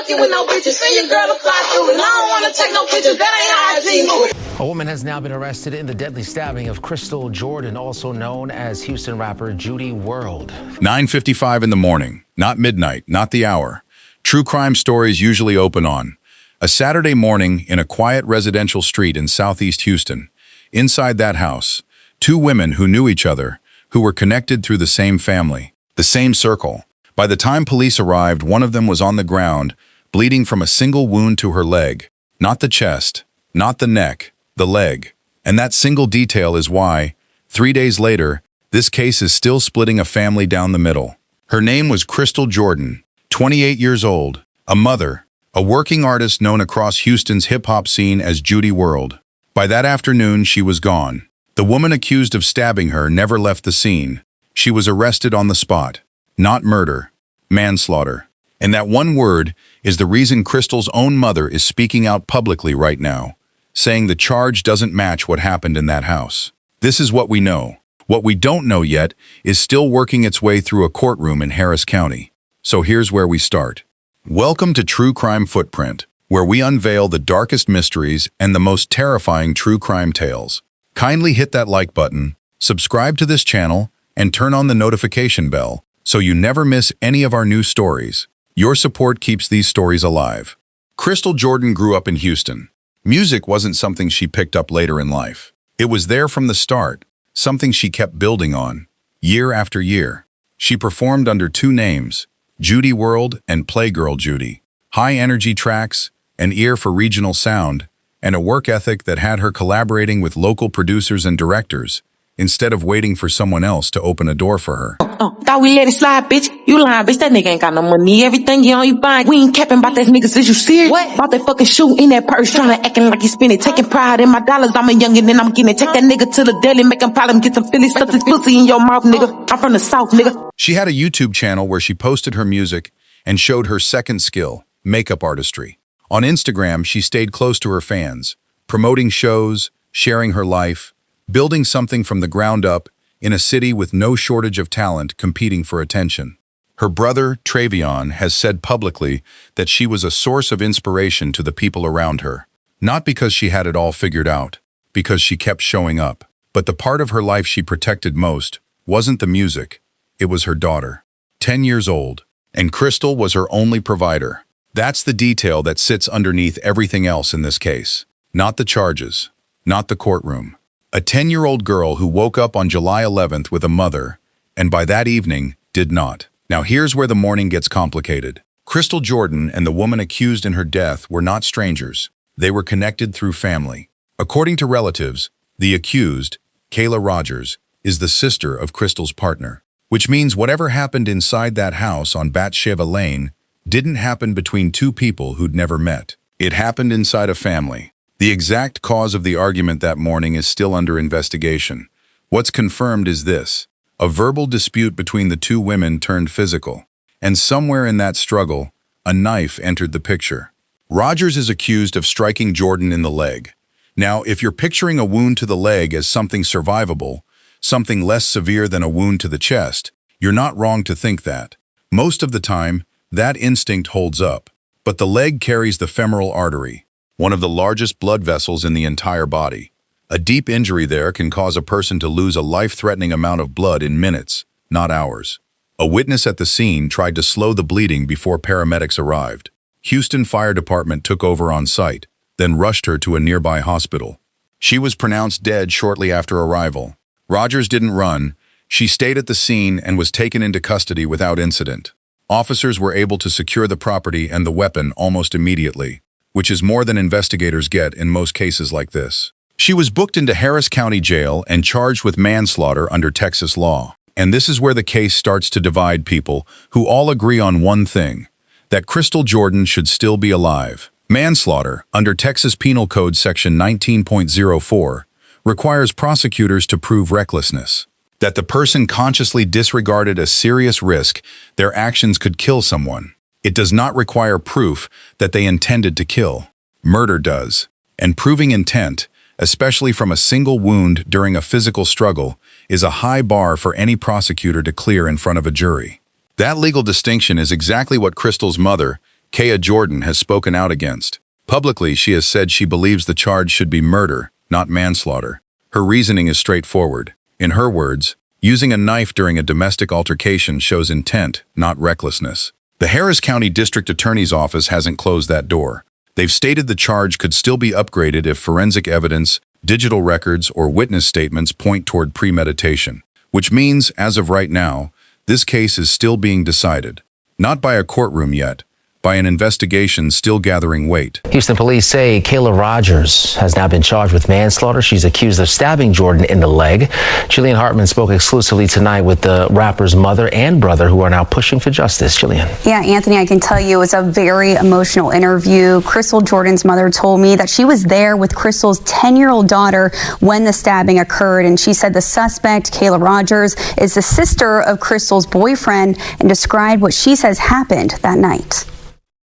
fucking with no bitches. Send your girl to fly through, and I don't wanna take no pictures. That ain't how I see. A woman has now been arrested in the deadly stabbing of Crystal Jordan, also known as Houston rapper Judy World. 9:55 in the morning, not midnight, not the hour. True crime stories usually open on a Saturday morning in a quiet residential street in southeast Houston. Inside that house, two women who knew each other, who were connected through the same family, the same circle. By the time police arrived, one of them was on the ground, bleeding from a single wound to her leg. Not the chest, not the neck, the leg. And that single detail is why, 3 days later, this case is still splitting a family down the middle. Her name was Crystal Jordan, 28 years old, a mother, a working artist known across Houston's hip-hop scene as Judy World. By that afternoon, she was gone. The woman accused of stabbing her never left the scene. She was arrested on the spot. Not murder, manslaughter. And that one word is the reason Crystal's own mother is speaking out publicly right now, saying the charge doesn't match what happened in that house. This is what we know. What we don't know yet is still working its way through a courtroom in Harris County. So here's where we start. Welcome to True Crime Footprint, where we unveil the darkest mysteries and the most terrifying true crime tales. Kindly hit that like button, subscribe to this channel, and turn on the notification bell so you never miss any of our new stories. Your support keeps these stories alive. Crystal Jordan grew up in Houston. Music wasn't something she picked up later in life. It was there from the start, something she kept building on, year after year. She performed under two names, Judy World and Playgirl Judy. High-energy tracks, an ear for regional sound, and a work ethic that had her collaborating with local producers and directors, instead of waiting for someone else to open a door for her. Thought we let it slide, bitch. You lying, bitch. That nigga ain't got no money. Everything you on, you buying. We ain't capping about that niggas. Is you serious? What? About that fucking shoe in that purse, trying to acting like you spend it. Taking pride in my dollars. I'm a youngin' and I'm getting it. Take that nigga to the deli, make him problem, get some Philly stuff. This pussy in your mouth, nigga. I'm from the South, nigga. She had a YouTube channel where she posted her music and showed her second skill, makeup artistry. On Instagram, she stayed close to her fans, promoting shows, sharing her life, building something from the ground up in a city with no shortage of talent competing for attention. Her brother, Travion, has said publicly that she was a source of inspiration to the people around her. Not because she had it all figured out, because she kept showing up. But the part of her life she protected most wasn't the music, it was her daughter. 10 years old, and Crystal was her only provider. That's the detail that sits underneath everything else in this case. Not the charges, not the courtroom. A 10-year-old girl who woke up on July 11th with a mother, and by that evening, did not. Now here's where the morning gets complicated. Crystal Jordan and the woman accused in her death were not strangers. They were connected through family. According to relatives, the accused, Kayla Rogers, is the sister of Crystal's partner, which means whatever happened inside that house on Bathsheba Lane didn't happen between two people who'd never met. It happened inside a family. The exact cause of the argument that morning is still under investigation. What's confirmed is this: a verbal dispute between the two women turned physical. And somewhere in that struggle, a knife entered the picture. Rogers is accused of striking Jordan in the leg. Now, if you're picturing a wound to the leg as something survivable, something less severe than a wound to the chest, you're not wrong to think that. Most of the time, that instinct holds up. But the leg carries the femoral artery, one of the largest blood vessels in the entire body. A deep injury there can cause a person to lose a life-threatening amount of blood in minutes, not hours. A witness at the scene tried to slow the bleeding before paramedics arrived. Houston Fire Department took over on site, then rushed her to a nearby hospital. She was pronounced dead shortly after arrival. Rogers didn't run. She stayed at the scene and was taken into custody without incident. Officers were able to secure the property and the weapon almost immediately, which is more than investigators get in most cases like this. She was booked into Harris County Jail and charged with manslaughter under Texas law. And this is where the case starts to divide people who all agree on one thing: that Crystal Jordan should still be alive. Manslaughter, under Texas Penal Code Section 19.04, requires prosecutors to prove recklessness, that the person consciously disregarded a serious risk their actions could kill someone. It does not require proof that they intended to kill. Murder does. And proving intent, especially from a single wound during a physical struggle, is a high bar for any prosecutor to clear in front of a jury. That legal distinction is exactly what Crystal's mother, Kaya Jordan has spoken out against. Publicly, she has said she believes the charge should be murder, not manslaughter. Her reasoning is straightforward. In her words, using a knife during a domestic altercation shows intent, not recklessness. The Harris County District Attorney's Office hasn't closed that door. They've stated the charge could still be upgraded if forensic evidence, digital records, or witness statements point toward premeditation. Which means, as of right now, this case is still being decided. Not by a courtroom yet, by an investigation still gathering weight. Houston police say Kayla Rogers has now been charged with manslaughter. She's accused of stabbing Jordan in the leg. Jillian Hartman spoke exclusively tonight with the rapper's mother and brother, who are now pushing for justice. Jillian. Yeah, Anthony, I can tell you it was a very emotional interview. Crystal Jordan's mother told me that she was there with Crystal's 10-year-old daughter when the stabbing occurred, and she said the suspect, Kayla Rogers, is the sister of Crystal's boyfriend, and described what she says happened that night.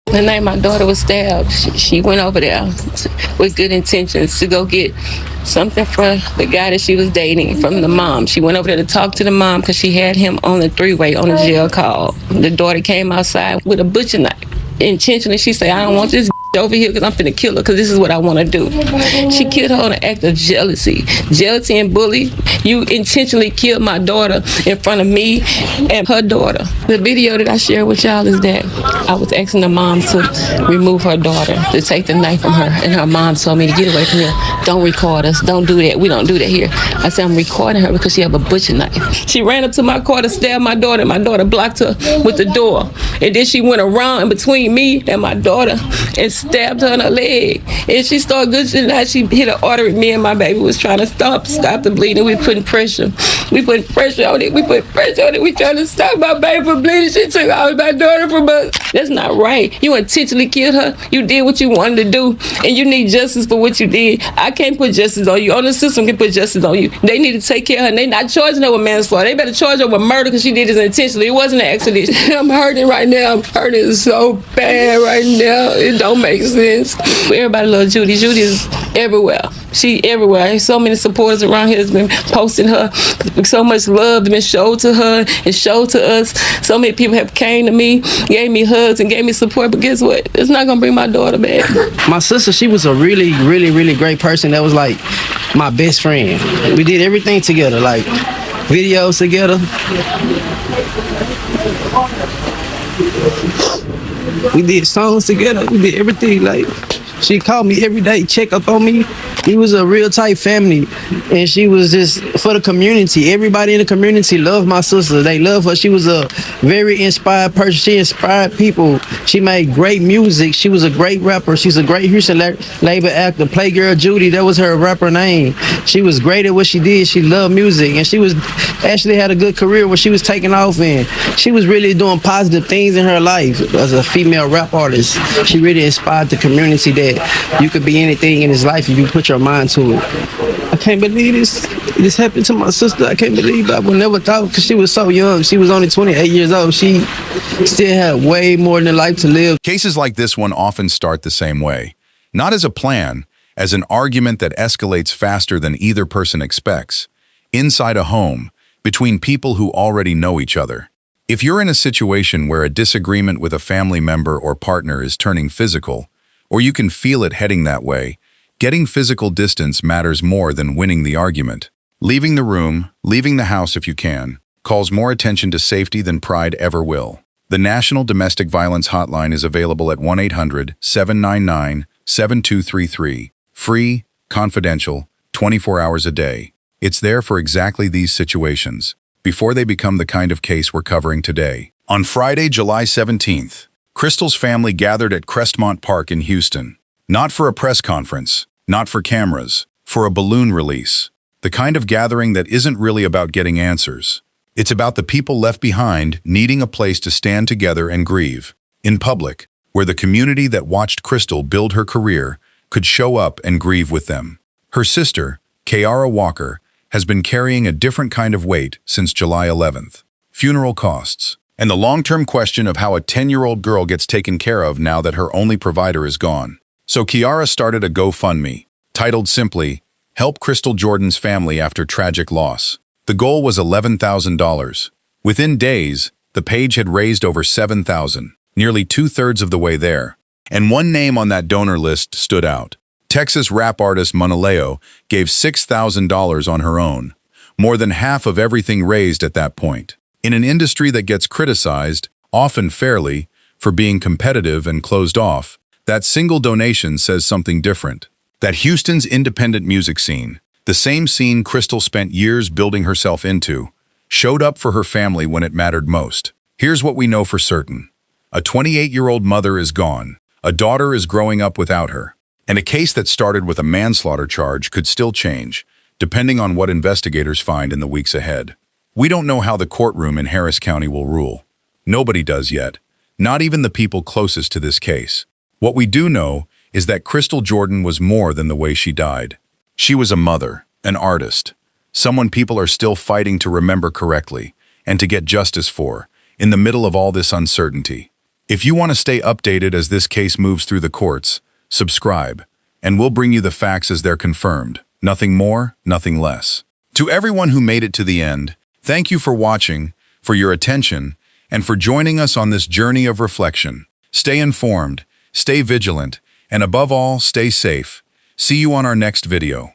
The night my daughter was stabbed, she went over there with good intentions to go get something for the guy that she was dating from the mom. She went over there to talk to the mom because she had him on the three-way on a jail call. The daughter came outside with a butcher knife. Intentionally, she said, I don't want this over here because I'm finna kill her because this is what I want to do. She killed her on an act of jealousy. Jealousy and bully. You intentionally killed my daughter in front of me and her daughter. The video that I share with y'all is that I was asking the mom to remove her daughter, to take the knife from her, and her mom told me to get away from here. Don't record us. Don't do that. We don't do that here. I said, I'm recording her because she have a butcher knife. She ran up to my car to stab my daughter, and my daughter blocked her with the door. And then she went around in between me and my daughter and stabbed her in her leg. And she started gushing out. She hit an artery. Me and my baby was trying to stop the bleeding. We putting pressure. We putting pressure on it. We put pressure on it. We trying to stop my baby from bleeding. She took out my daughter from us. That's not right. You intentionally killed her. You did what you wanted to do, and you need justice for what you did. I can't put justice on you. Only the system can put justice on you. They need to take care of her, and they not charging her with manslaughter. They better charge her with murder because she did this intentionally. It wasn't an accident. I'm hurting right now. I'm hurting so bad right now. It don't make sense. Everybody loves Judy. Judy is everywhere. She everywhere. There's so many supporters around here that's been posting her. So much love has been showed to her and showed to us. So many people have came to me, gave me hugs and gave me support. But guess what? It's not gonna bring my daughter back. My sister, she was a really, really, really great person. That was like my best friend. We did everything together, like videos together. We did songs together. We did everything. Like, she called me every day, check up on me. We was a real tight family, and she was just for the community. Everybody in the community loved my sister. They love her. She was a very inspired person. She inspired people. She made great music. She was a great rapper. She's a great Houston labor actor. Playgirl Judy, that was her rapper name. She was great at what she did. She loved music, and she was actually had a good career where she was taking off, and she was really doing positive things in her life as a female rap artist. She really inspired the community that you could be anything in this life if you put your mind to it. I can't believe this happened to my sister. I can't believe it. I would never thought, because she was so young. She was only 28 years old. She still had way more than life to live. Cases like this one often start the same way. Not as a plan, as an argument that escalates faster than either person expects. Inside a home, between people who already know each other. If you're in a situation where a disagreement with a family member or partner is turning physical, or you can feel it heading that way, getting physical distance matters more than winning the argument. Leaving the room, leaving the house if you can, calls more attention to safety than pride ever will. The National Domestic Violence Hotline is available at 1-800-799-7233. Free, confidential, 24 hours a day. It's there for exactly these situations, before they become the kind of case we're covering today. On Friday, July 17th, Crystal's family gathered at Crestmont Park in Houston. Not for a press conference, not for cameras, for a balloon release. The kind of gathering that isn't really about getting answers. It's about the people left behind needing a place to stand together and grieve. In public, where the community that watched Crystal build her career could show up and grieve with them. Her sister, Kiara Walker, has been carrying a different kind of weight since July 11th. Funeral costs, and the long-term question of how a 10-year-old girl gets taken care of now that her only provider is gone. So Kiara started a GoFundMe, titled simply, Help Crystal Jordan's Family After Tragic Loss. The goal was $11,000. Within days, the page had raised over $7,000. nearly 2/3 of the way there. And one name on that donor list stood out. Texas rap artist Monaleo gave $6,000 on her own, more than half of everything raised at that point. In an industry that gets criticized, often fairly, for being competitive and closed off, that single donation says something different. That Houston's independent music scene, the same scene Crystal spent years building herself into, showed up for her family when it mattered most. Here's what we know for certain. A 28-year-old mother is gone. A daughter is growing up without her. And a case that started with a manslaughter charge could still change, depending on what investigators find in the weeks ahead. We don't know how the courtroom in Harris County will rule. Nobody does yet, not even the people closest to this case. What we do know is that Crystal Jordan was more than the way she died. She was a mother, an artist, someone people are still fighting to remember correctly and to get justice for, in the middle of all this uncertainty. If you want to stay updated as this case moves through the courts, subscribe, and we'll bring you the facts as they're confirmed. Nothing more, nothing less. To everyone who made it to the end, thank you for watching, for your attention, and for joining us on this journey of reflection. Stay informed, stay vigilant, and above all, stay safe. See you on our next video.